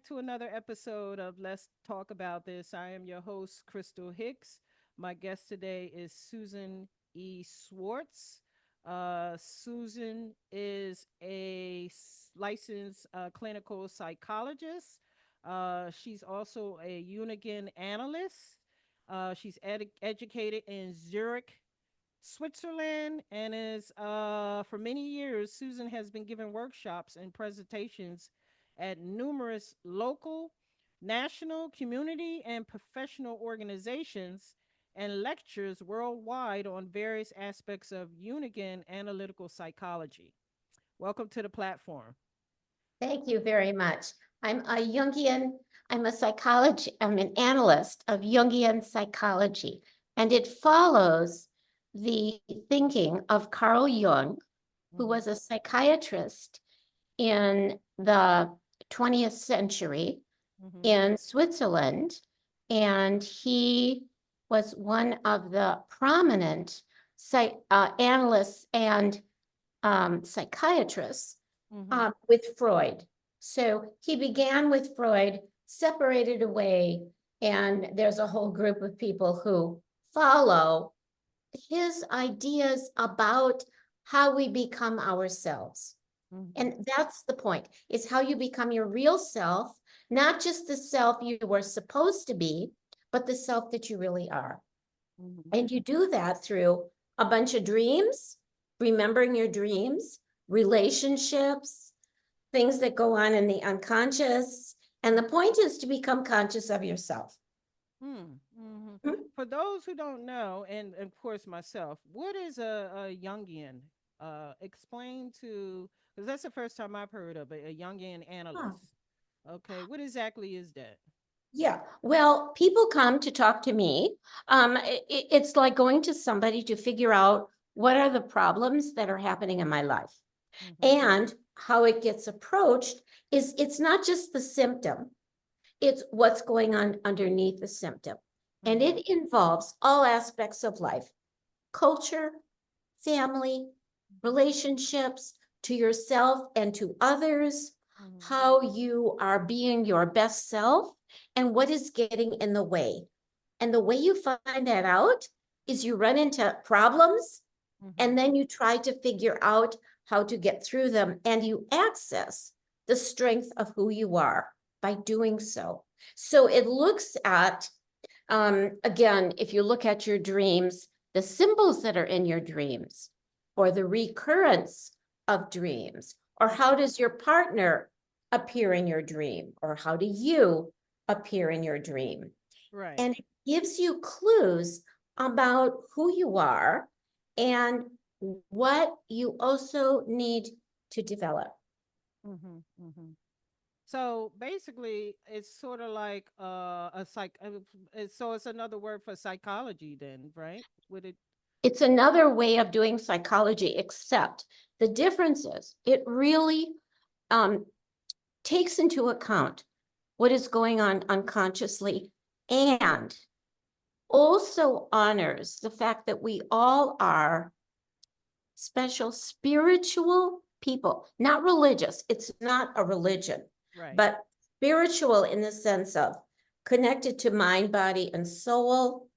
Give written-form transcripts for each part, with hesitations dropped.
to another episode of Let's Talk About This. I am your host, Crystal Hicks. My guest today is Susan E. Schwartz. Susan is a licensed clinical psychologist. She's also a Jungian analyst. She's educated in Zurich, Switzerland, and is for many years Susan has been giving workshops and presentations at numerous local, national, community, and professional organizations and lectures worldwide on various aspects of Jungian analytical psychology. Welcome to the platform. Thank you very much. I'm a psychologist, I'm an analyst of Jungian psychology, and it follows the thinking of Carl Jung, who Mm-hmm. was a psychiatrist in the 20th century Mm-hmm. in Switzerland, and he was one of the prominent analysts and psychiatrists Mm-hmm. with Freud. So he began with Freud, separated away, and there's a whole group of people who follow his ideas about how we become ourselves. Mm-hmm. And that's the point, is how you become your real self, not just the self you were supposed to be, but the self that you really are. Mm-hmm. And you do that through a bunch of dreams, remembering your dreams, relationships, things that go on in the unconscious. And the point is to become conscious of yourself. Mm-hmm. Hmm? For those who don't know, and of course myself, what is a Jungian? Explain to, because that's the first time I've heard of a Jungian Oh, analyst. Okay, what exactly is that? yeah. Well, people come to talk to me. It's like going to somebody to figure out what are the problems that are happening in my life. Mm-hmm. And how it gets approached is it's not just the symptom, it's what's going on underneath the symptom. And Mm-hmm. it involves all aspects of life: culture, family, relationships, to yourself and to others, Mm-hmm. how you are being your best self, and what is getting in the way. And the way you find that out is you run into problems Mm-hmm. and then you try to figure out how to get through them, and you access the strength of who you are by doing so. So it looks at, again, if you look at your dreams, the symbols that are in your dreams, or the recurrence of dreams, or how does your partner appear in your dream, or how do you appear in your dream? Right. And it gives you clues about who you are and what you also need to develop. Mm-hmm. Mm-hmm. So basically, it's sort of like a psych. So it's another word for psychology, then, right? Would it? It's another way of doing psychology, except the difference is it really um, takes into account what is going on unconsciously, and also honors the fact that we all are special spiritual people, not religious. It's not a religion, Right. but spiritual in the sense of connected to mind, body, and soul.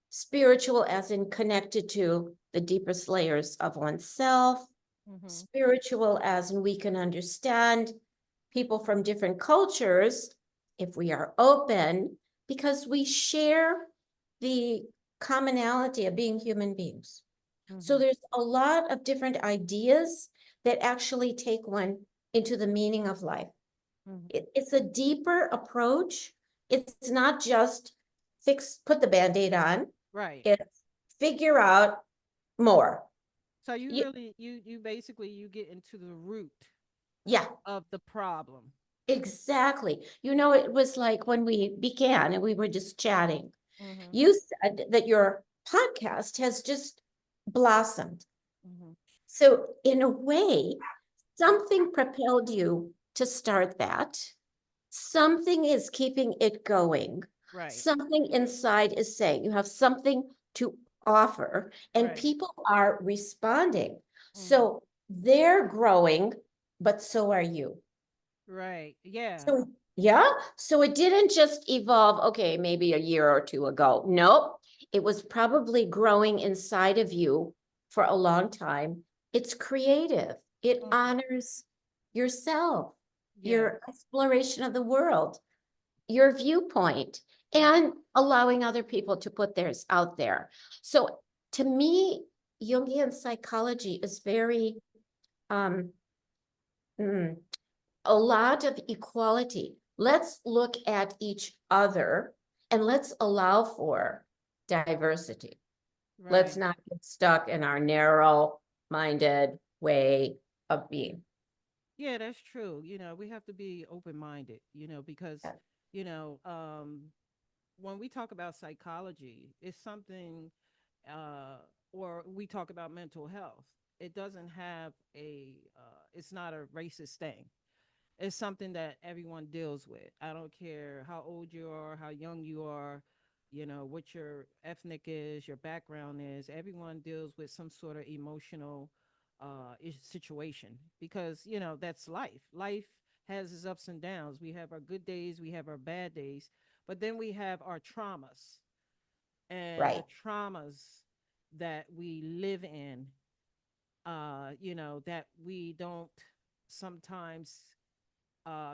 Spiritual as in connected to the deepest layers of oneself. Mm-hmm. Spiritual as in we can understand people from different cultures if we are open, because we share the commonality of being human beings. So Mm-hmm. there's a lot of different ideas that actually take one into the meaning of life. Mm-hmm. It's a deeper approach. It's not just put the Band-Aid on. Right. It's figure out more. So you You, really you basically you get into the root yeah, of the problem. exactly. You know, it was like when we began and we were just chatting, Mm-hmm. you said that your podcast has just blossomed. Mm-hmm. So in a way, something propelled you to start that. Something is keeping it going. Right. Something inside is saying you have something to offer, and Right. people are responding. Mm-hmm. So they're growing, but so are you. Right. Yeah. So Yeah. So it didn't just evolve, okay, maybe a year or two ago. Nope. It was probably growing inside of you for a long time. It's creative. It Mhm. honors yourself, Yes. your exploration of the world, your viewpoint, Mhm. and allowing other people to put theirs out there. So to me, Jungian psychology is very um, mm, a lot of equality. Let's look at each other and let's allow for diversity. Let's Right. not get stuck in our narrow minded way of being. Yeah, that's true. We have to be open minded, because, you know, when we talk about psychology, it's something, uh, or we talk about mental health, it doesn't have it's not a racist thing. It's something that everyone deals with. I don't care how old you are, how young you are, what your ethnic is, your background is. Everyone deals with some sort of emotional situation because, that's life. Life has its ups and downs. We have our good days, we have our bad days, but then we have our traumas and Right. the traumas that we live in, that we don't sometimes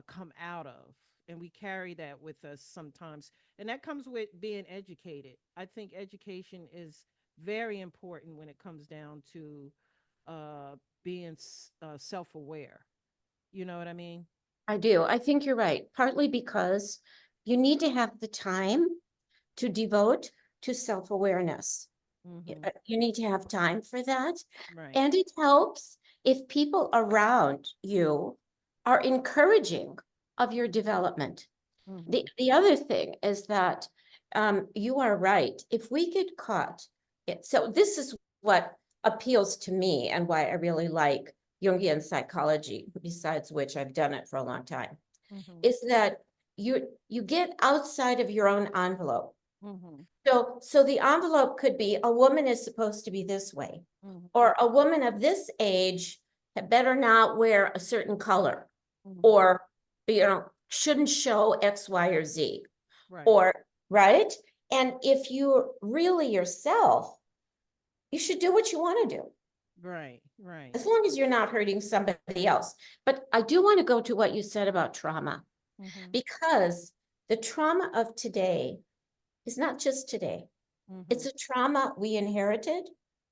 come out of. And we carry that with us sometimes. And that comes with being educated. I think education is very important when it comes down to uh, being self aware. You know what I mean? I do. I think you're right. Partly because you need to have the time to devote to self awareness. Mm-hmm. You need to have time for that. Right. And it helps if people around you are encouraging of your development. Mm-hmm. The other thing is that you are right. If we get caught, so this is what appeals to me and why I really like Jungian psychology, besides which I've done it for a long time, Mm-hmm. is that you get outside of your own envelope. Mm-hmm. So the envelope could be a woman is supposed to be this way, Mm-hmm. or a woman of this age had better not wear a certain color, Mm-hmm. or shouldn't show X, Y, or Z, Right. or right. And if you're really yourself, you should do what you want to do, Right. Right. as long as you're not hurting somebody else. But I do want to go to what you said about trauma, Mm-hmm. because the trauma of today is not just today. Mm-hmm. It's a trauma we inherited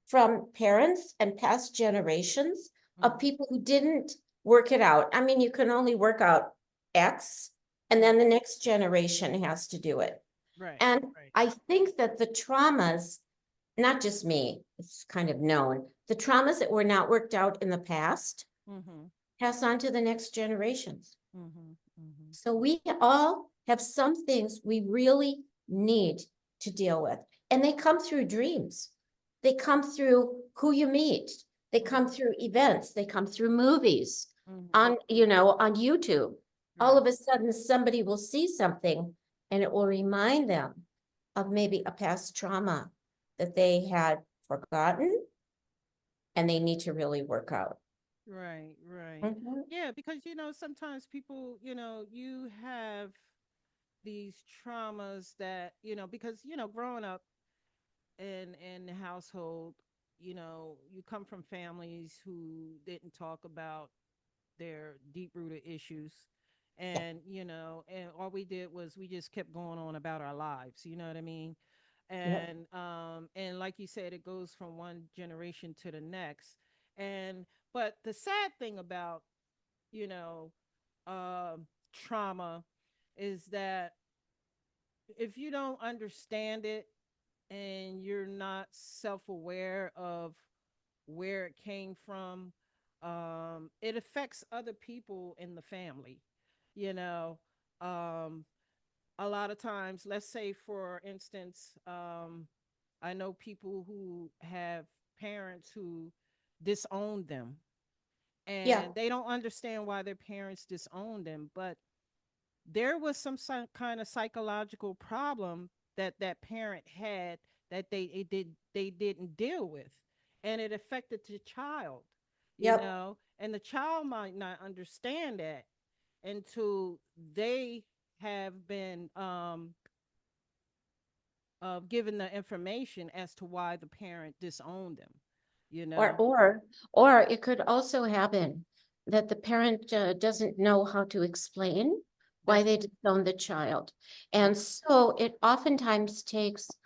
from parents and past generations of Mm-hmm. people who didn't work it out. I mean, you can only work out X, and Mm-hmm. then the next generation has to do it. Right. And Right. I think that the traumas, not just me, it's kind of known, the traumas that were not worked out in the past Mm-hmm. pass on to the next generations. Mm-hmm. Mm-hmm. So we all have some things we really need to deal with. And they come through dreams. They come through who you meet. They come through events. They come through movies Mm-hmm. on YouTube. All Right. of a sudden somebody will see something and it will remind them of maybe a past trauma that they had forgotten and they need to really work out. Right, right. Mhm. Yeah, because sometimes people, you have these traumas that, because growing up in the household, you come from families who didn't talk about their deep rooted issues. Yeah. And all we did was we just kept going on about our lives, you know what I mean? Yep. And like you said, it goes from one generation to the next. And but the sad thing about, you know, trauma is that if you don't understand it and you're not self-aware of where it came from, it affects other people in the family. You know, um, a lot of times, let's say, for instance, I know people who have parents who disown them Yeah. and they don't understand why their parents disown them, but there was some kind of psychological problem that that parent had that they didn't deal with, and it affected the child, Yep. and the child might not understand that, until they have been given the information as to why the parent disowned them, you Or know. or or it could also happen that the parent doesn't know how to explain why That's they disown the child. And right. so it oftentimes takes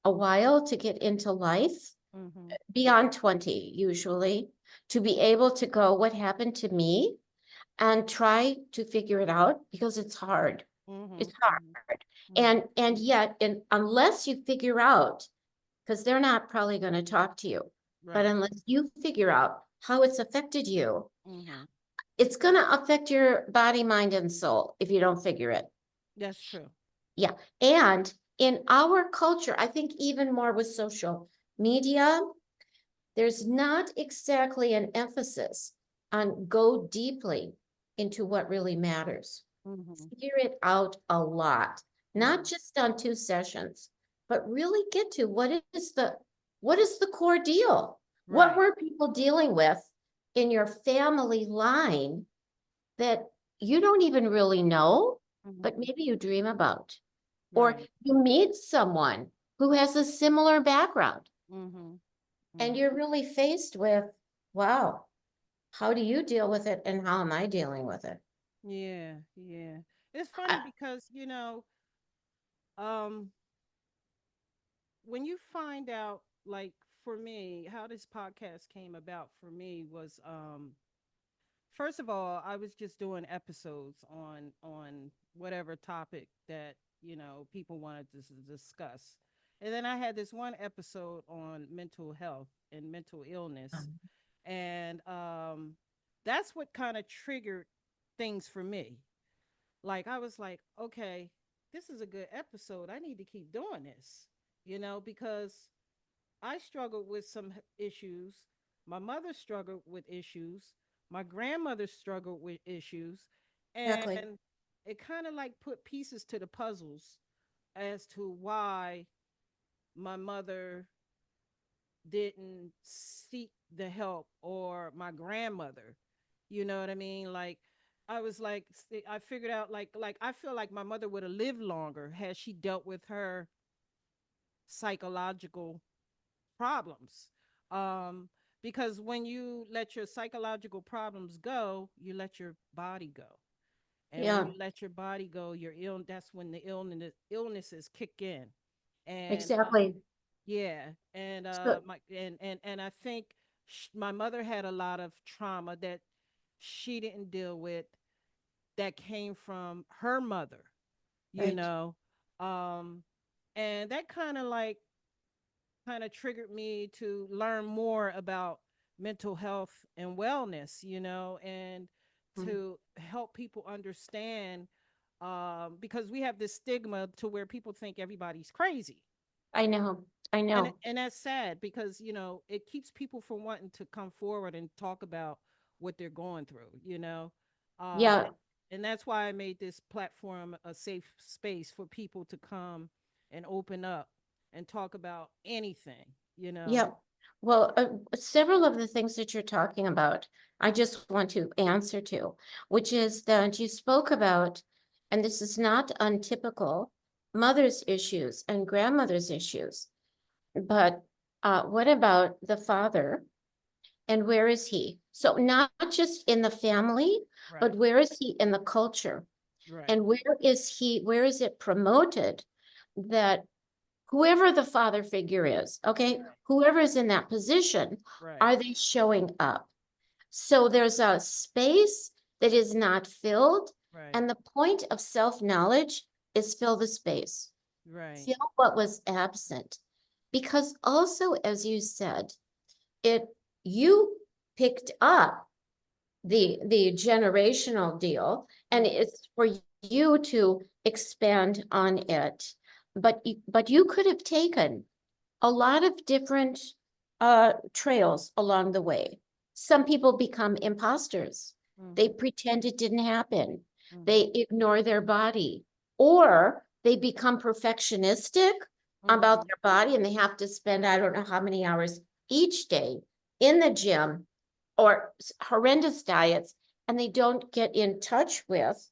a while to get into life, Mhm. beyond 20 usually, to be able to go, what happened to me? And try to figure it out because it's hard. It's Mhm. Mhm. hard. Mhm. And yet, unless you figure out, because they're not probably going to talk to you, but Right. unless you figure out how it's affected you, Mhm. it's going to affect your body, mind, and soul if you don't figure it. That's true. Yeah. And in our culture, I think even more with social media, there's not exactly an emphasis on go deeply into what really matters. Mhm. Figure it out a lot, not Mhm. just on 2 sessions, but really get to what is the core deal? What Right. were people dealing with in your family line that you don't even really know, but Mhm. maybe you dream about? Or Right. you meet someone who has a similar background Mhm. and Mhm. you're really faced with, wow, how do you deal with it and how am I dealing with it? Yeah. Yeah. It's funny I, because, um when you find out, like, for me, how this podcast came about for me was, first of all, I was just doing episodes on whatever topic that, people wanted to discuss. And then I had this one episode on mental health and mental illness. And that's what kind of triggered things for me. Like, I was like, okay, this is a good episode. I need to keep doing this, because I struggled with some issues. My mother struggled with issues. My grandmother struggled with issues. exactly. And it kind of like put pieces to the puzzles as to why my mother didn't seek the help, or my grandmother. You know what I mean? Like, I was like, I figured out, like I feel like my mother would have lived longer had she dealt with her psychological problems. Um, because when you let your psychological problems go, you let your body go. And when Yeah, you let your body go, that's when the illnesses kick in. And exactly. yeah, and So, my and I think my mother had a lot of trauma that she didn't deal with, that came from her mother, you right. know. Um and that kind of triggered me to learn more about mental health and wellness, and Mm, to help people understand, because we have this stigma to where people think everybody's crazy. I know. I know. And that's sad, because it keeps people from wanting to come forward and talk about what they're going through, um Yeah, and, and that's why I made this platform a safe space for people to come and open up and talk about anything, yeah. Well, several of the things that you're talking about, I just want to answer to, which is that you spoke about, and this is not untypical, mother's issues and grandmother's issues. But what about the father? And where is he? So not just in the family, but Right. where is he in the culture? Right. And where is it promoted that whoever the father figure is, okay, Right. whoever is in that position, Right. are they showing up? So there's a space that is not filled. Right. And the point of self-knowledge is fill the space, Right. fill what was absent. Because also, as you said, it you picked up the generational deal and Mm-hmm. it's for you to expand on it, but you could have taken a lot of different trails along the way. Some people become imposters. They Mm-hmm. pretend it didn't happen. Mm-hmm. They ignore their body, or they become perfectionistic about Mm-hmm. their body and they have to spend I don't know how many hours each day in the gym, or horrendous diets, and they don't get in touch with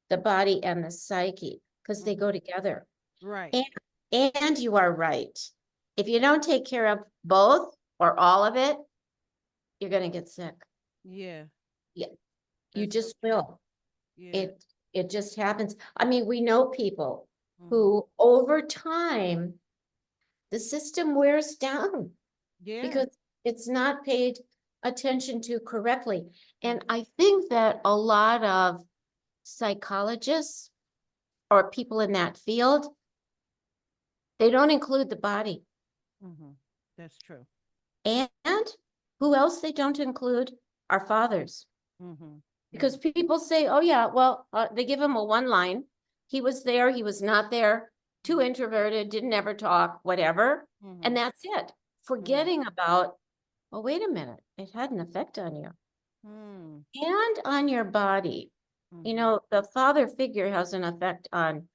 the body and the psyche because they go Mhm. together. Right. And, and you are right. If you don't take care of both or all of it, you're going to get sick. Yeah. Yeah, you That's so just true. will. Yeah. It just happens. I mean, we know people Mhm. who over time the system wears down Yeah. because it's not paid attention to correctly. And Mhm. I think that a lot of psychologists or people in that field, they don't include the body. Mhm. That's true. And who else they don't include are fathers. Mhm. Because Mhm. people say, oh, yeah, well, they give him a one line. He was there, he was not there, too introverted, didn't ever talk, whatever. And Mhm. that's it. Right. Forgetting about, well, wait a minute, it had an effect on you Mm. and on your body. You Mhm. know, the father figure has an effect on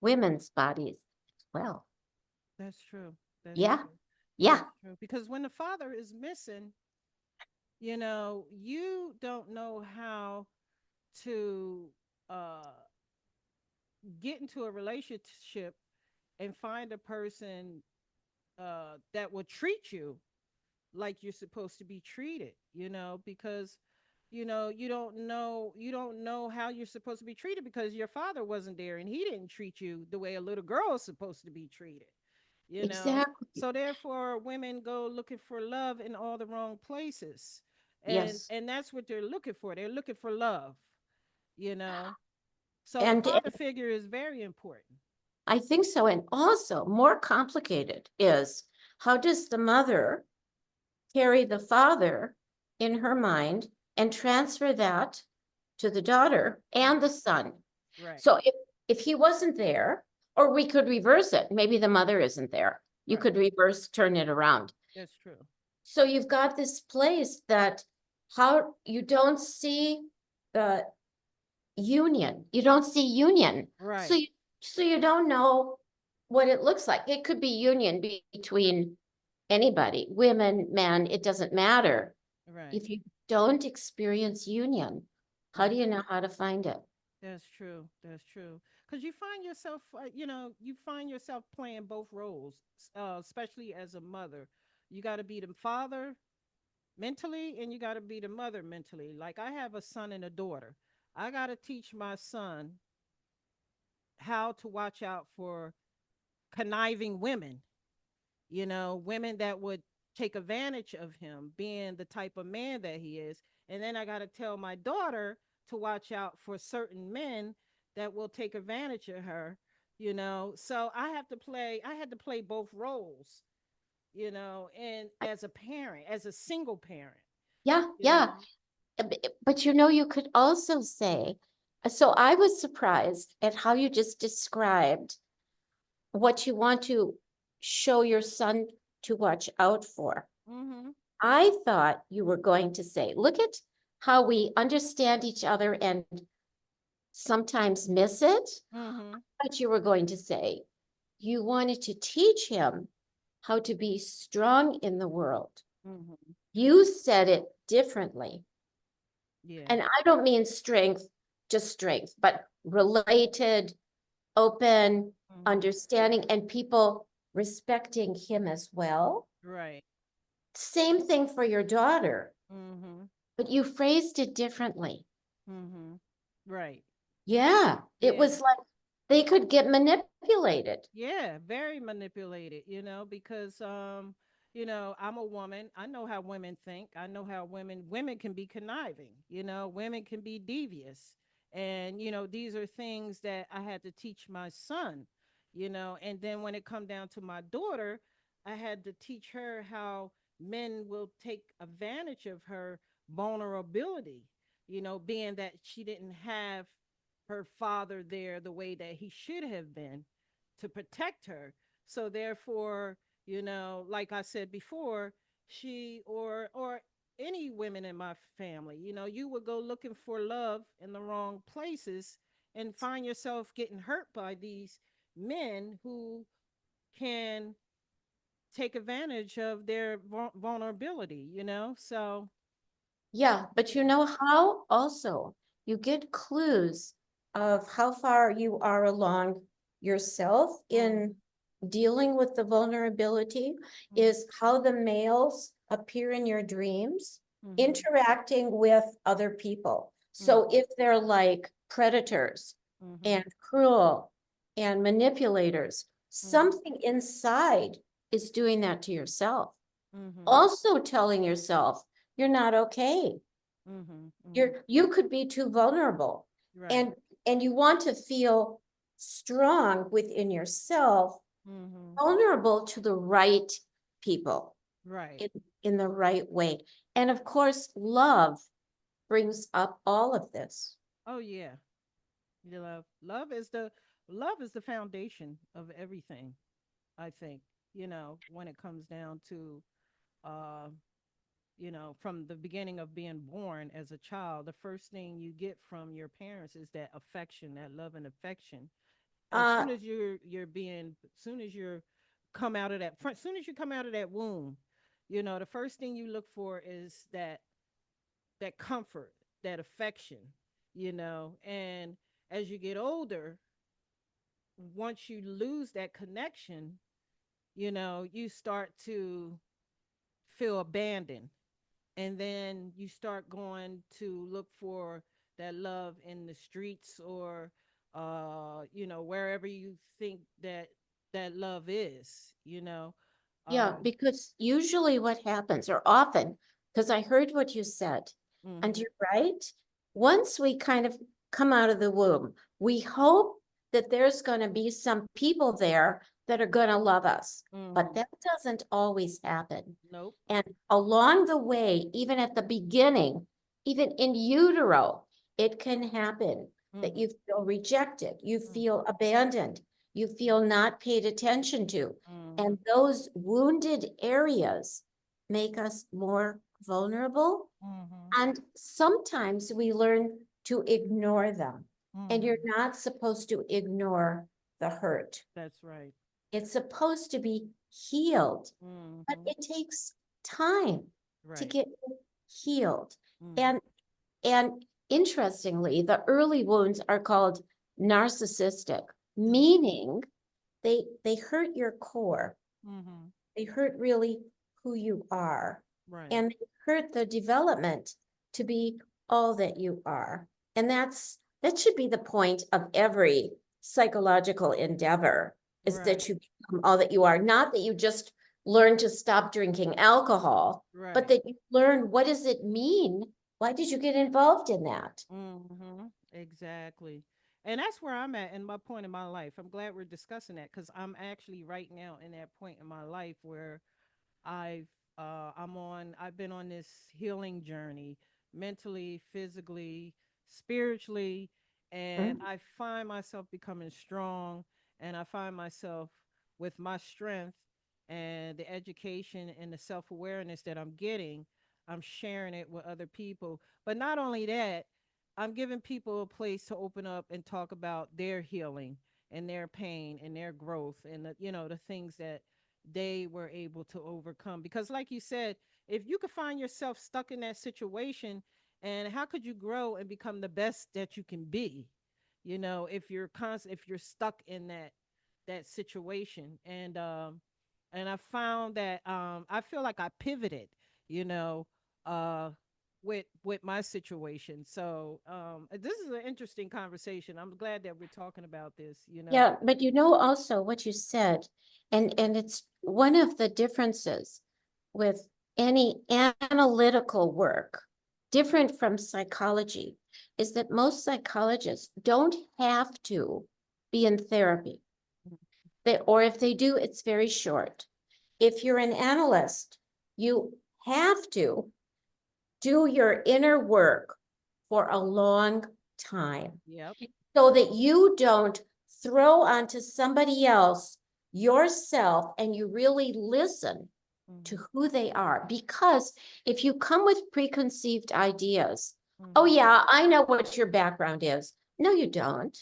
women's bodies as well. That's true. That's Yeah, true. yeah, That's true. Because when the father is missing, you don't know how to uh get into a relationship and find a person that will treat you like you're supposed to be treated, because you don't know how you're supposed to be treated because your father wasn't there and he didn't treat you the way a little girl is supposed to be treated. exactly. So therefore women go looking for love in all the wrong places, and Yes. and that's what they're looking for love you know so the And father figure is very important. I think so. And also, more complicated is how does the mother carry the father in her mind and transfer that to the daughter and the son? Right. So if he wasn't there, or we could reverse it, maybe the mother isn't there. You Right. could reverse, turn it around. That's true. So you've got this place that how you don't see the union. You don't see union. So Right. you don't know what it looks like. It could be union between anybody, women, men, it doesn't matter. Right. If you don't experience union, how do Mhm. you know how to find it? That's true. That's true. Because you find yourself playing both roles, especially as a mother. You got to be the father mentally, and you got to be the mother mentally. Like I have a son and a daughter. I got to teach my son how to watch out for conniving women. Women that would take advantage of him being the type of man that he is. And then I got to tell my daughter to watch out for certain men that will take advantage of her. So I had to play both roles, and I- as a parent, as a single parent, Yeah, you yeah. know. But you know, you could also say, so I was surprised at how you just described what you want to show your son to watch out for. Mhm. I thought you were going to say, look at how we understand each other and sometimes miss it. Mhm. But you were going to say, you wanted to teach him how to be strong in the world. Mhm. You said it differently. Yeah. And I don't mean strength, just strength, but related, open, Mhm. understanding, and people respecting him as well. Right. Same thing for your daughter, Mhm. but you phrased it differently. Mhm. Right. Yeah, it Yeah. was like they could get manipulated. Yeah, very manipulated, because I'm a woman. I know how women think. I know how women can be conniving, women can be devious. And these are things that I had to teach my son, and then when it come down to my daughter, I had to teach her how men will take advantage of her vulnerability, being that she didn't have her father there the way that he should have been to protect her. So therefore, like I said before, she or any women in my family, you would go looking for love in the wrong places and find yourself getting hurt by these men who can take advantage of their vulnerability. So Yeah, but you know how also you get clues of how far you are along yourself in dealing with the vulnerability Mhm. is how the males appear in your dreams, Mhm. interacting with other people. So Mhm. if they're like predators Mhm. and cruel and manipulators, Mhm. something inside is doing that to yourself. Mhm. Also telling yourself you're not okay. Mhm. Mhm. You could be too vulnerable. Right. And you want to feel strong within yourself, Mhm. vulnerable to the right people Right. in, the right way. And of course, love brings up all of this. Oh yeah. You love is the foundation of everything, I think. When it comes down to uh from the beginning of being born as a child, the first thing you get from your parents is that affection, that love and affection. As Uh, soon as you're come out of that front, soon as you come out of that womb, the first thing you look for is that comfort, that affection, and as you get older, once you lose that connection, you start to feel abandoned, and then you start going to look for that love in the streets, or wherever you think that love is, yeah, um because usually what happens, or often, because I heard what you said, and mhm you're right. Once we kind of come out of the womb, we hope that there's going to be some people there that are going to love us, but mhm that doesn't always happen. nope And along the way, even at the beginning, even in utero, it can happen that mhm you feel rejected, you mhm feel abandoned, you feel not paid attention to. mhm And those wounded areas make us more vulnerable. mhm And sometimes we learn to ignore them. And you're mhm not supposed to ignore the hurt. that's right. It's supposed to be healed, but mhm it takes time to right. get healed. mhm And interestingly, the early wounds are called narcissistic, meaning they hurt your core. mhm They hurt really who you are, right. and they hurt the development to be all that you are. And that should be the point of every psychological endeavor, is Right. that you become all that you are, not that you just learn to stop drinking alcohol, but Right. that you learn, what does it mean? Why did you get involved in that? Exactly. And that's where I'm at in my point in my life. I'm glad we're discussing that, because I'm actually right now in that point in my life where I've I've been on this healing journey, mentally, physically, spiritually, and Mm. I find myself becoming strong, and I find myself with my strength and the education and the self-awareness that I'm getting, I'm sharing it with other people. But not only that, I'm giving people a place to open up and talk about their healing and their pain and their growth, and the things that they were able to overcome. Because like you said, if you could find yourself stuck in that situation, and how could you grow and become the best that you can be, if if you're stuck in that situation. And I found that I feel like I pivoted, you know uh with my situation. So this is an interesting conversation. I'm glad that we're talking about this. Yeah, but you know also what you said, and it's one of the differences with any analytical work, different from psychology, is that most psychologists don't have to be in therapy. Or if they do, it's very short. If you're an analyst, you have to do your inner work for a long time Yep. so that you don't throw onto somebody else yourself, and you really listen to hmm who they are. Because if you come with preconceived ideas, oh, hmm yeah, I know what your background is. No, you don't.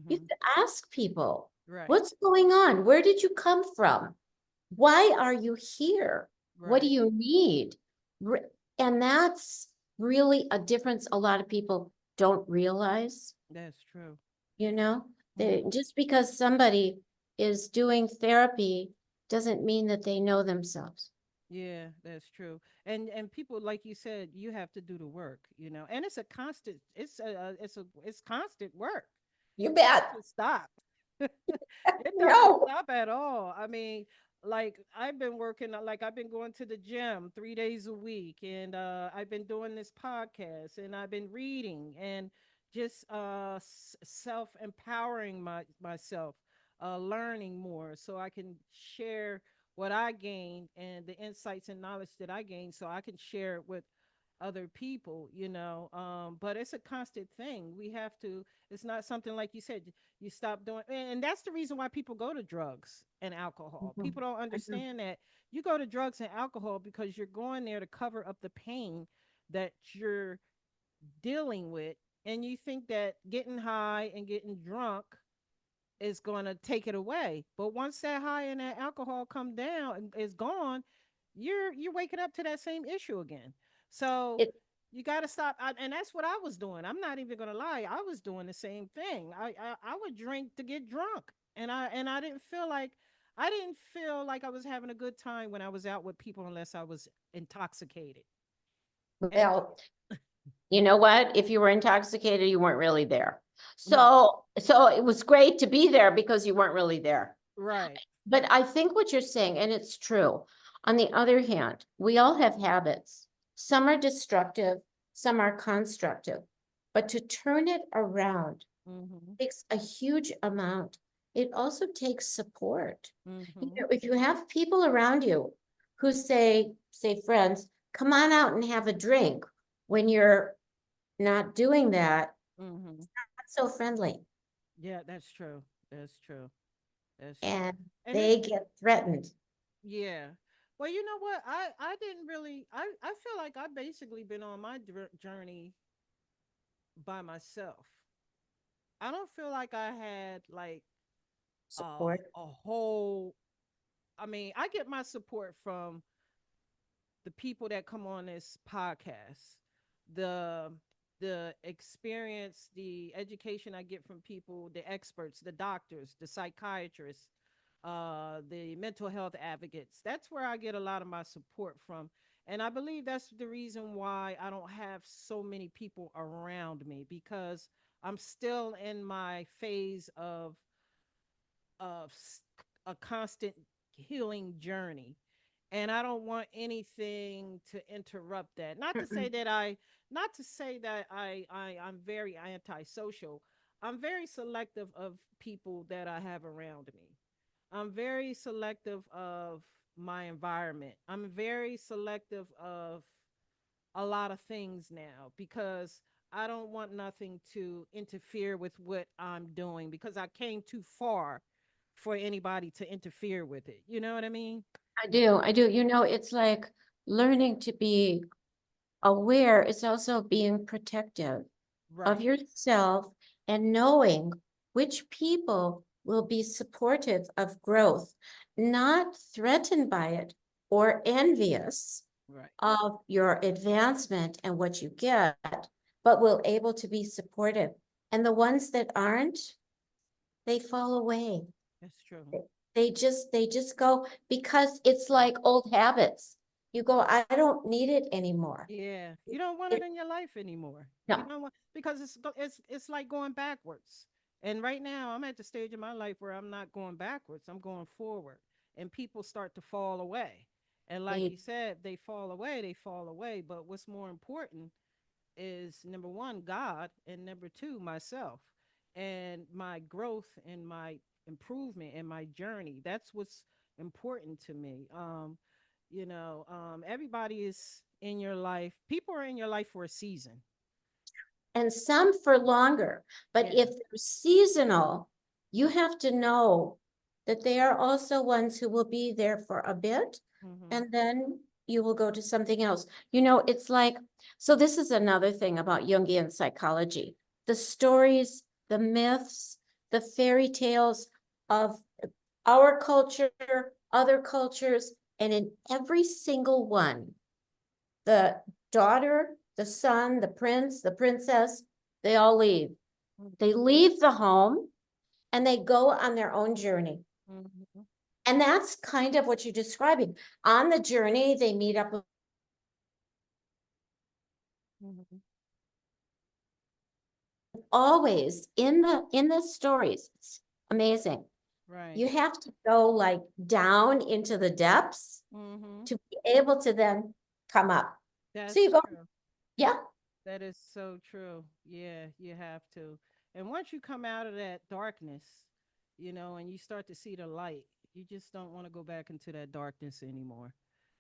You hmm have to ask people, right. what's going on? Where did you come from? Why are you here? What do Right. you need? And that's really a difference a lot of people don't realize, That's true. you know? They, Mhm. just because somebody is doing therapy doesn't mean that they know themselves. Yeah, that's true. And people, like you said, you have to do the work, and it's a constant. It's constant work. You It bet. doesn't stop. It doesn't No. stop at all. I mean, like I've been working, like I've been going to the gym 3 days a week, and I've been doing this podcast, and I've been reading, and just self empowering myself, learning more, so I can share what I gained and the insights and knowledge that I gained, so I can share it with other people, but it's a constant thing. We have to, it's not something like you said, you stop doing, and that's the reason why people go to drugs and alcohol. Mhm. People don't I know. understand that you go to drugs and alcohol because you're going there to cover up the pain that you're dealing with, and you think that getting high and getting drunk is going to take it away. But once that high and that alcohol come down and is gone, you're waking up to that same issue again. So It, you got to stop. And that's what I was doing. I'm not even going to lie. I was doing the same thing. I would drink to get drunk, and I didn't feel like I was having a good time when I was out with people unless I was intoxicated. And well, you know what? If you were intoxicated, you weren't really there. mm, So it was great to be there because you weren't really there. right. But I think what you're saying, and it's true. On the other hand, we all have habits. Some are destructive, some are constructive. But to turn it around Mhm. takes a huge amount. It also takes support. You Mhm. know, if you have people around you who say friends, come on out and have a drink when you're not doing that, Mhm. not so friendly. Yeah, that's true. That's true. That's true. And And it they get threatened. Yeah. Well, you know what? I didn't really I feel like I basically been on my journey by myself. I don't feel like I had like Support. a whole I mean, I get my support from the people that come on this podcast. The the experience, the education I get from people, the experts, the doctors, the psychiatrists, the mental health advocates. That's where I get a lot of my support from. And I believe that's the reason why I don't have so many people around me, because I'm still in my phase of a constant healing journey, and I don't want anything to interrupt that. Not to say Mm-mm. that I'm very antisocial. I'm very selective of people that I have around me. I'm very selective of my environment. I'm very selective of a lot of things now, because I don't want nothing to interfere with what I'm doing, because I came too far for anybody to interfere with it. You know what I mean? I do. I do. You know, it's like learning to be aware. It's also being protective of Right. yourself and knowing which people will be supportive of growth, not threatened by it or envious Right. of your advancement and what you get, but will able to be supportive. And the ones that aren't, they fall away. That's true. They just go because it's like old habits. You go, I don't need it anymore. Yeah, you don't want it It, in your life anymore. You no, don't want, because it's like going backwards. And right now, I'm at the stage in my life where I'm not going backwards. I'm going forward, and people start to fall away. And like they you said, they fall away. They fall away. But what's more important is, number one, God, and number two, myself, and my growth and my improvement and my journey. That's what's important to me. Everybody is in your life. People are in your life for a season. and some for longer. But Yeah. if they're seasonal, you have to know that they are also ones who will be there for a bit Mm-hmm. and then you will go to something else. You know, it's like, so this is another thing about Jungian psychology. The stories, the myths, the fairy tales of our culture, other cultures, and in every single one, the daughter the son, the prince, the princess, they all leave. They Mhm. leave the home and they go on their own journey. Mhm. And that's kind of what you're describing. On the journey, they meet up with Mhm. always in the stories. It's amazing. Right. You have to go like down into the depths Mhm. to be able to then come up. So you That's go, true. yeah, That is so true. Yeah, you have to. And once you come out of that darkness, and you start to see the light, you just don't want to go back into that darkness anymore.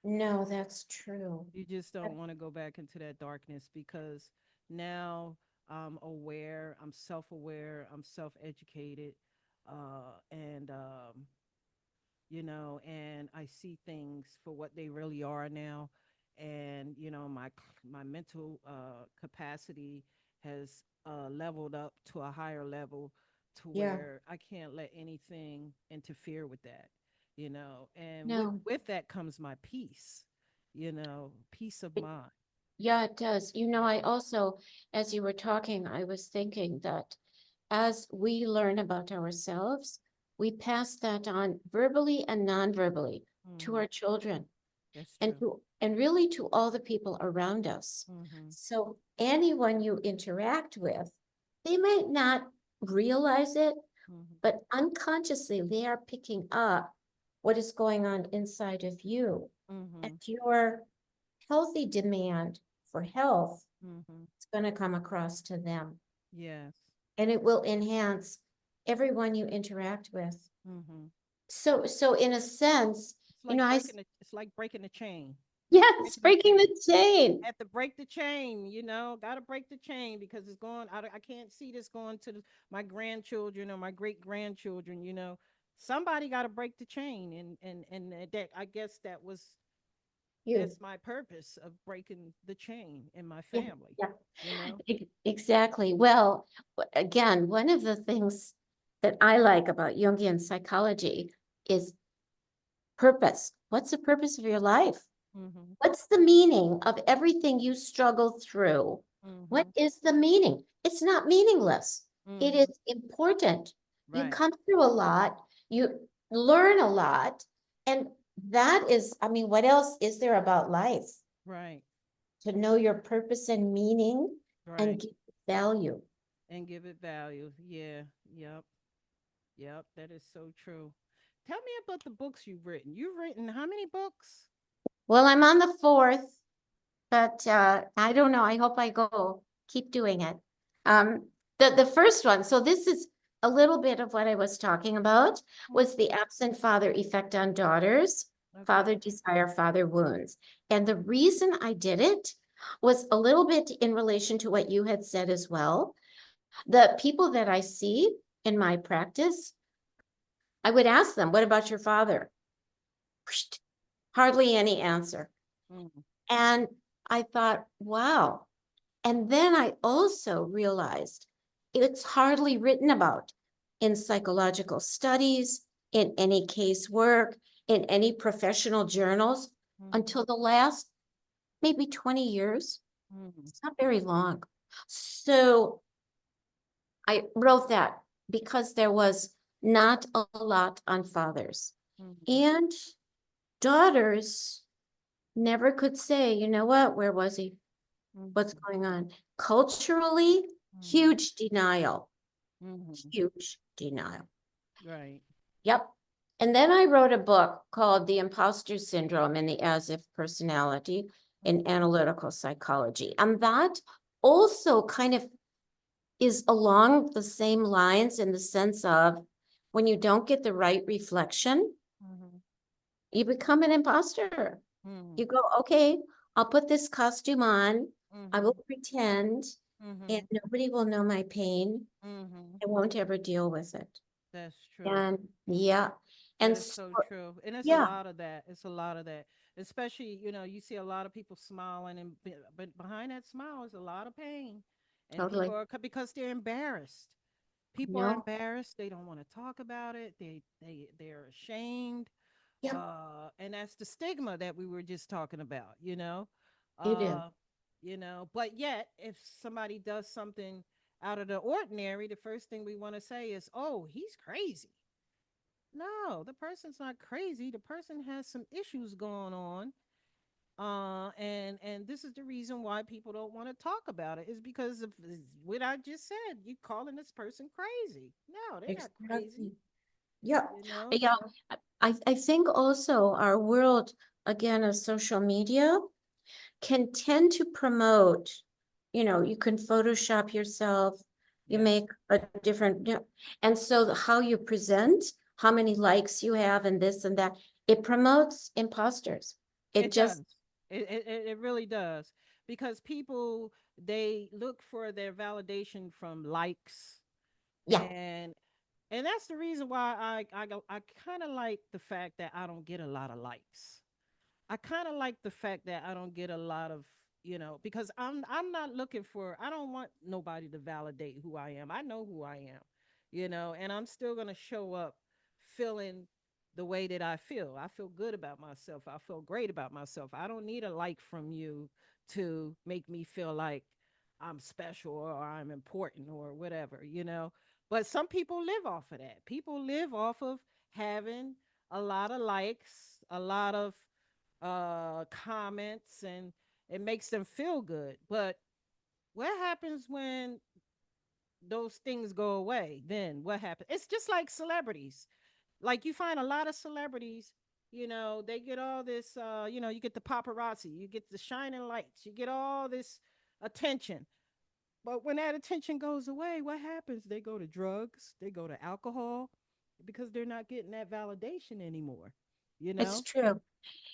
no, that's true. You just don't want to go back into that darkness because now I'm aware, I'm self aware, I'm self educated, and I see things for what they really are now. And, my mental capacity has leveled up to a higher level to Yeah, where I can't let anything interfere with that. And with, no, with that comes my peace of it, mind. yeah, it does. I also, as you were talking, I was thinking that as we learn about ourselves, we pass that on verbally and non-verbally to Hmm. our children That's and true. really to all the people around us. Hmm. So anyone you interact with, they might not realize it, Hmm. but unconsciously they are picking up what is going on inside of you. And Hmm. your healthy demand for health Hmm. is going to come across to them. Yes. And it will enhance everyone you interact with. Hmm. So in a sense, I, It's like breaking the chain. yes, Breaking the breaking chain. the chain. Have to break the chain, got to break the chain because it's going, I can't see this going to my grandchildren or my great grandchildren. Somebody got to break the chain. And that, I guess You, that's my purpose of breaking the chain in my yeah, family, yeah, you know? exactly. Well, again, one of the things that I like about Jungian psychology is purpose. What's the purpose of your life? Mm-hmm. What's the meaning of everything you struggle through? What Mm-hmm. is the meaning? It's not meaningless. It is Mm-hmm. important. You Right. come through a lot, you learn a lot, and that is, I mean, what else is there about life? Right. To know your purpose and meaning and Right. give it value. And give it value. Yeah. Yep. Yep. That is so true. Tell me about the books you've written. You've written how many books? Well, I'm on the fourth, but I don't know. I hope I go keep doing it. Um, the first one, so this is a little bit of what I was talking about, was the absent father effect on daughters, Okay. father desire, father wounds. And the reason I did it was a little bit in relation to what you had said as well. The people that I see in my practice, I would ask them, "What about your father?" Hardly any answer. Mm-hmm. And I thought, wow. And then I also realized it's hardly written about in psychological studies, in any case work, in any professional journals Mm-hmm. until the last maybe 20 years. Mm-hmm. It's not very long. So I wrote that because there was not a lot on fathers. Mm-hmm. And daughters never could say, you know what, where was he? What's Mm-hmm. going on? Culturally, Mm-hmm. huge denial, Mm-hmm. huge denial. Right. Yep. And then I wrote a book called The Imposter Syndrome and the As If Personality in Mm-hmm. Analytical Psychology. And that also kind of is along the same lines in the sense of when you don't get the right reflection, Mm-hmm. you become an imposter. Mm-hmm. You go, okay, I'll put this costume on. I Mm-hmm. will pretend, and Mm-hmm. nobody will know my pain. Mm-hmm. I won't ever deal with it. That's true. And yeah, That and is so, so true. And it's a yeah, lot of that. It's a lot of that. Especially, you see a lot of people smiling, but behind that smile is a lot of pain. And people totally. are because they're embarrassed. People are No, embarrassed. They don't want to talk about it. They're ashamed. yeah, And that's the stigma that we were just talking about. it is. But yet, if somebody does something out of the ordinary, the first thing we want to say is, oh, he's crazy. No, the person's not crazy. The person has some issues going on. And this is the reason why people don't want to talk about it, is because of what I just said. You calling this person crazy. No, they're not crazy, Exactly. Yeah. Yeah. so I think also our world, again, of social media can tend to promote, you can Photoshop yourself, you yeah, make a different, and so how you present, how many likes you have and this and that, it promotes imposters. It it does. just, It really does, because people, they look for their validation from likes, yeah, and that's the reason why I kind of like the fact that I don't get a lot of likes. I kind of like the fact that I don't get a lot of, because I'm not looking for, I don't want nobody to validate who I am. I know who I am, and I'm still going to show up feeling the way that I feel. I feel good about myself. I feel great about myself. I don't need a like from you to make me feel like I'm special or I'm important or whatever. But some people live off of that. People live off of having a lot of likes, a lot of comments, and it makes them feel good. But what happens when those things go away? Then what happens? It's just like celebrities. Like, you find a lot of celebrities, they get all this, you get the paparazzi, you get the shining lights, you get all this attention. But when that attention goes away, what happens? They go to drugs, they go to alcohol, because they're not getting that validation anymore, you it's know? true.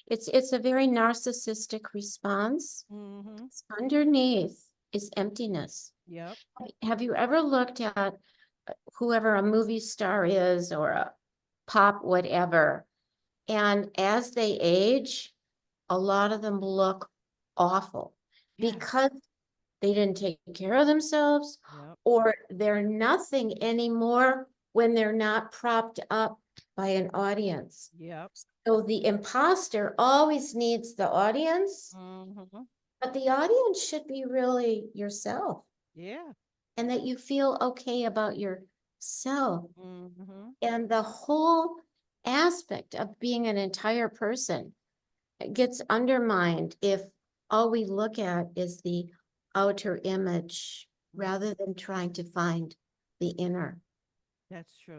It's a very narcissistic response. Mhm. Underneath is emptiness. Yep. Have you ever looked at whoever a movie star is or a pop whatever, and as they age, a lot of them look awful Yes. because they didn't take care of themselves, Yep. or they're nothing anymore when they're not propped up by an audience. Yep. So the imposter always needs the audience, Mhm. but the audience should be really yourself, Yeah. and that you feel okay about yourself. Mhm. And the whole aspect of being an entire person gets undermined if all we look at is the outer image Mhm. rather than trying to find the inner. That's true.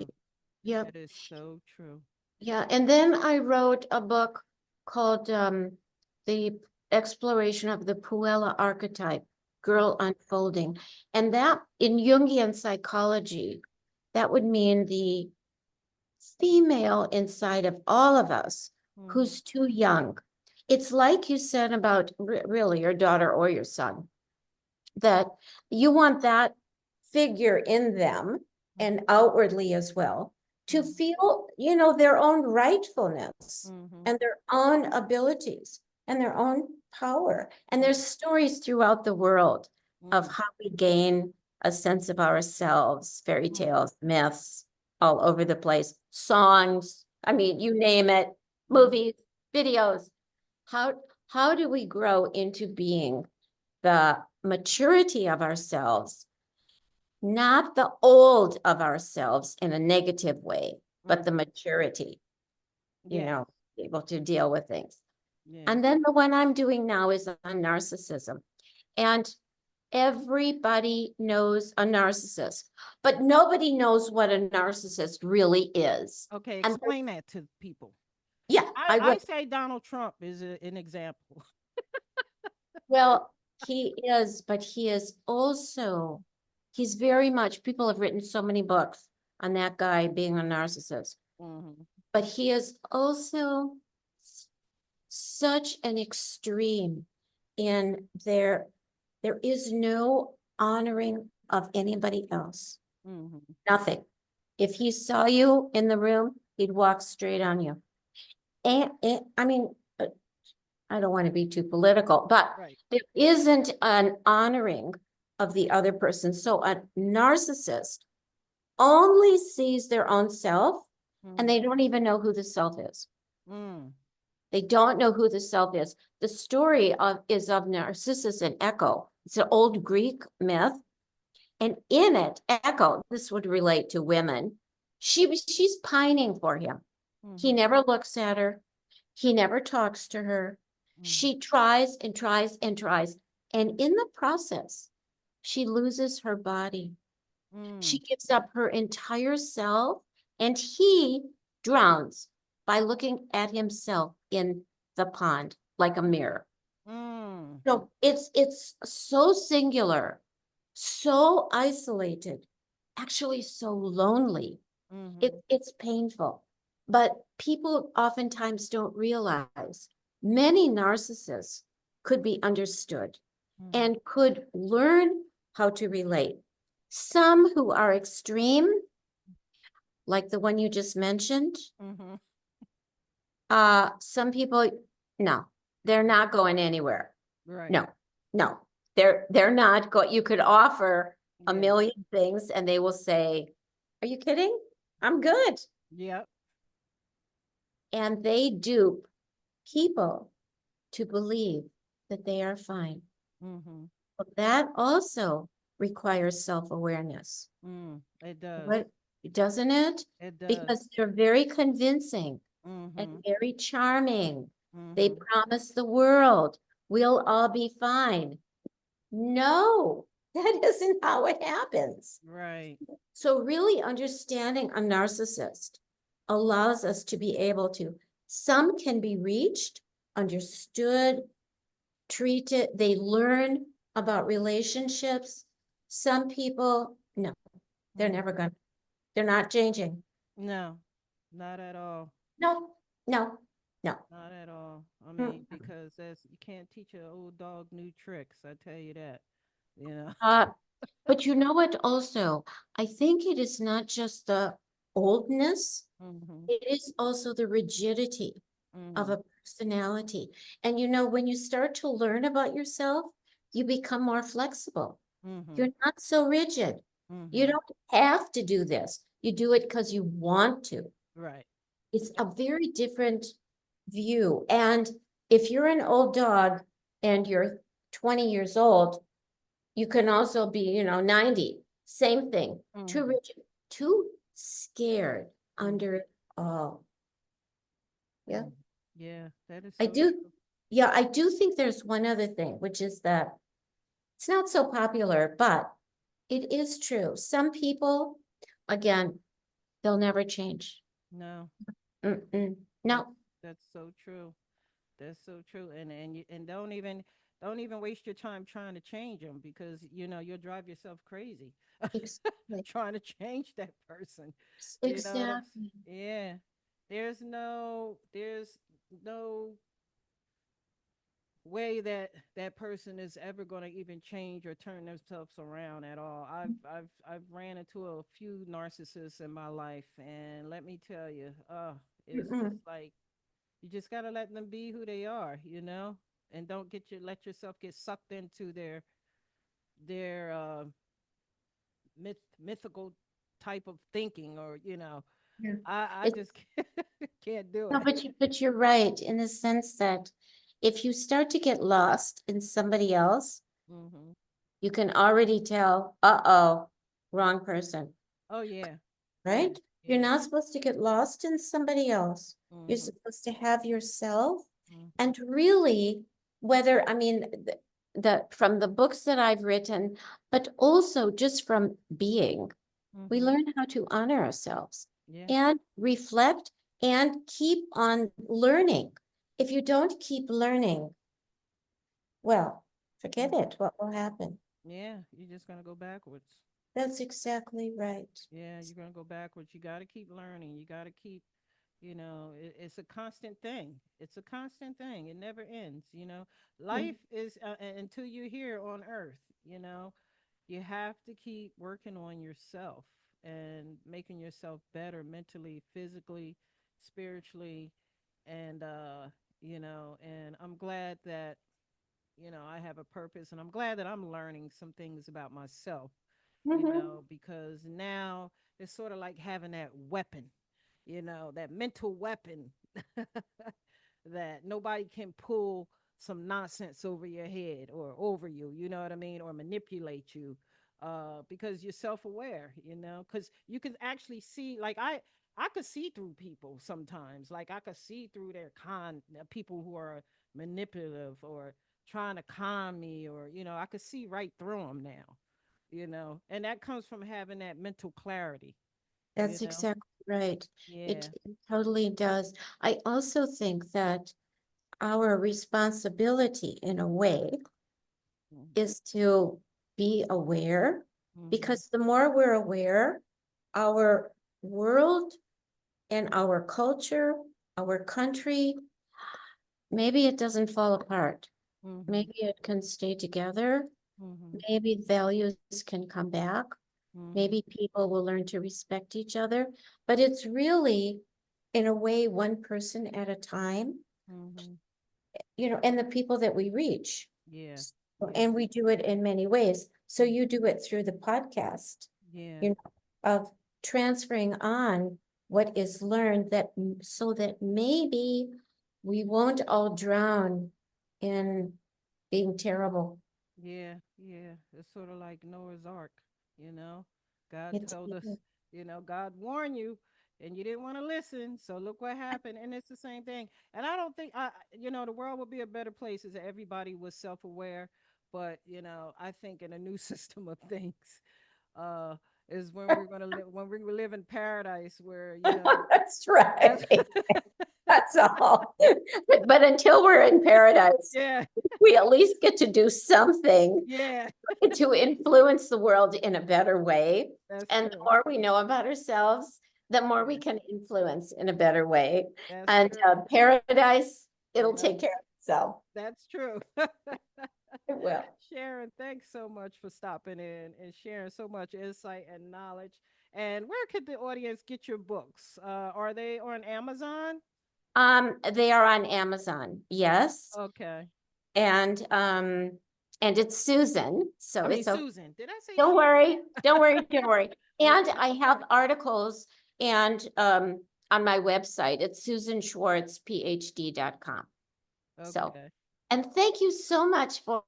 Yep. That is so true. Yeah. And then I wrote a book called The Exploration of the Puella Archetype, Girl Unfolding. And that in Jungian psychology, that would mean the female inside of all of us Mhm. who's too young. It's like you said about really your daughter or your son, that you want that figure in them and outwardly as well to Mhm. feel, their own rightfulness Mhm. and their own abilities and their own power. And there's stories throughout the world of Mhm. how we gain a sense of ourselves, fairy Mhm. tales, myths, all over the place, songs, I mean, you name it, Mhm. movies, videos. How how do we grow into being the maturity of ourselves, not the old of ourselves in a negative way, but the Mhm. maturity, Yes. able to deal with things. Yes. And then the one I'm doing now is on narcissism. And everybody knows a narcissist, but nobody knows what a narcissist really is. Okay, And explain that to people. yeah, I I I will. say Donald Trump is an example. Well, he is, but he is also, he's very much, people have written so many books on that guy being a narcissist, Mhm. but he is also such an extreme in there is no honoring of anybody else. Mhm. Nothing. If he saw you in the room, he'd walk straight on you. And I mean, I don't want to be too political, but Right. there isn't an honoring of the other person. So a narcissist only sees their own self, and Mhm. they don't even know who the self is. Mm. They don't know who the self is. The story is of Narcissus and Echo. It's an old Greek myth. And in it, Echo, this would relate to women, she's pining for him. He Mhm. never looks at her. He never talks to her. Mhm. She tries and tries and tries. And in the process, she loses her body. She Mm. gives up her entire self, and he drowns by looking at himself in the pond like a mirror. Mm. So it's so singular, so isolated, actually so lonely. Mhm. It's painful. But people oftentimes don't realize many narcissists could be understood Mhm. and could learn how to relate. Some who are extreme, like the one you just mentioned, Mhm. some people, no, they're Mhm. not going anywhere. Right. No, no, they're not going. You could offer a Yeah. million things and they will say, "Are you kidding? I'm good." Yep. And they dupe people to believe that they are fine. Mhm. But that also requires self-awareness. Mm. It does. What doesn't it? It does. Because they're very convincing and Mhm. very charming. They Mhm. promise the world, we'll all be fine. No, that isn't how it happens. Right. So, really understanding a narcissist allows us to be able to, some can be reached, understood, treated, they learn about relationships. Some people, no, they're Mm. never going to, they're not changing. No. Not at all. No, no, no. Not at all. I mean, Mm. because that's you can't teach an old dog new tricks. I tell you that. You know. Uh, but you know what, also, I think it is not just the oldness, Mhm. it is also the rigidity of Mhm. a personality. And you know, when you start to learn about yourself, you become more flexible. Mhm. You're not so rigid. You Mhm. don't have to do this. You do it because you want to. Right. It's a very different view. And if you're an old dog and you're 20 years old, you can also be, 90. Same thing. Too Mhm. rigid, too scared Mhm. under it all. Yeah. Mhm. Yeah, that is I so do. true. Yeah, I do think there's one other thing, which is that it's not so popular, but it is true. Some people, again, they'll never change. No, Mm-mm. that's No, that's so true. That's so true. And don't even waste your time trying to change them because you'll drive yourself crazy exactly. trying to change that person. You know what I'm Exactly. Yeah. There's no way that that person is ever going to even change or turn themselves around at all. I've ran into a few narcissists in my life, and let me tell you, it's just Mm-mm. like you just got to let them be who they are, and don't let yourself get sucked into their mythical type of thinking, or Yeah. I It, just can't do no, it. but you're right in the sense that if you start to get lost in somebody else, Hmm. you can already tell, uh-oh, wrong person, Oh yeah, yeah, right? You're yeah. not supposed to get lost in somebody else. You're Hmm. supposed to have yourself. Hmm. And really, whether, I mean, from the books that I've written, but also just from being, we Hmm. learn how to honor ourselves Yeah. and reflect and keep on learning. If you don't keep learning, well, forget Hmm. it. What will happen? Yeah, you're just gonna go backwards. That's exactly right. Yeah, you're gonna go backwards. You got to keep learning. You got to keep, it's a constant thing. It's a constant thing. It never ends. Life is until you're here on Earth. You have to keep working on yourself and making yourself better mentally, physically, spiritually, and I'm glad that I have a purpose, and I'm glad that I'm learning some things about myself, Mhm. because now it's sort of like having that weapon, that mental weapon that nobody can pull some nonsense over your head or over you, you know what I mean, or manipulate you, because you're self-aware, because you can actually see, like I could see through people sometimes. Like I could see through their people who are manipulative or trying to con me, or I could see right through them now, and that comes from having that mental clarity, you That's know. exactly right. Yeah. It totally does. I also think that our responsibility in a way is to be aware, Mm-hmm. because the more we're aware, our world and our culture, our country, maybe it doesn't fall apart. Mm-hmm. Maybe it can stay together. Mm-hmm. Maybe values can come back. Mm-hmm. Maybe people will learn to respect each other. But it's really, in a way, one person at a time, Mm-hmm. and the people that we reach. Yeah. Yeah. And we do it in many ways. So you do it through the podcast, Yeah. you know, of transferring on what is learned, that so that maybe we won't all drown in being terrible. Yeah. Yeah. It's sort of like Noah's Ark, you know. God It's told us, God warned you and you didn't want to listen. So look what happened. And it's the same thing. And I don't think the world would be a better place if everybody was self-aware. But, I think in a new system of things, uh, is when we're gonna live when we live in paradise where, That's right. as That's all. But until we're in paradise, yeah, we at least get to do something yeah, to influence the world in a better way. that's And the true. more we know about ourselves, the more we Yeah, can influence in a better way. that's And true. paradise, it'll Yeah, take care of itself. that's true. It will. Sharon, thanks so much for stopping in and sharing so much insight and knowledge. And where could the audience get your books? Are they on Amazon? They are on Amazon, yes. Okay. And it's Susan, so I mean, it's okay. Susan. Did I say Don't Sharon? worry, don't worry, don't worry. And Okay. I have articles and on my website, it's susanschwartzphd.com. So, Okay. and thank you so much for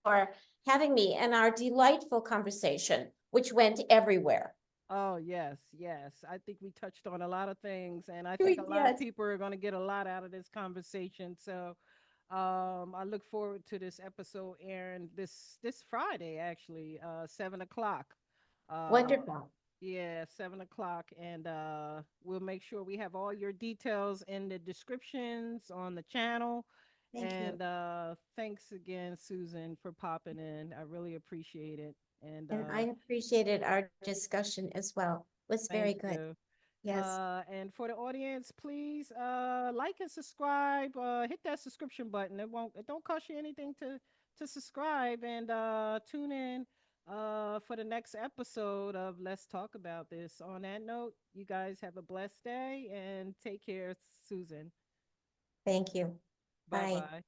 having me and our delightful conversation, which went everywhere. Oh, yes, yes. I think we touched on a lot of things, and I think We a lot of did. people are going to get a lot out of this conversation. So, I look forward to this episode airing this Friday, actually, 7 o'clock. Uh, Wonderful. yeah, 7 o'clock, and we'll make sure we have all your details in the descriptions on the channel. Thank you. And thanks again, Susan, for popping in. I really appreciate it. And And I appreciated our discussion as well. It was very thank good. you. Yes. And for the audience, please like and subscribe. Hit that subscription button. It don't cost you anything to subscribe, and tune in for the next episode of Let's Talk About This. On that note, you guys have a blessed day and take care, Susan. Thank you. Bye Bye. bye.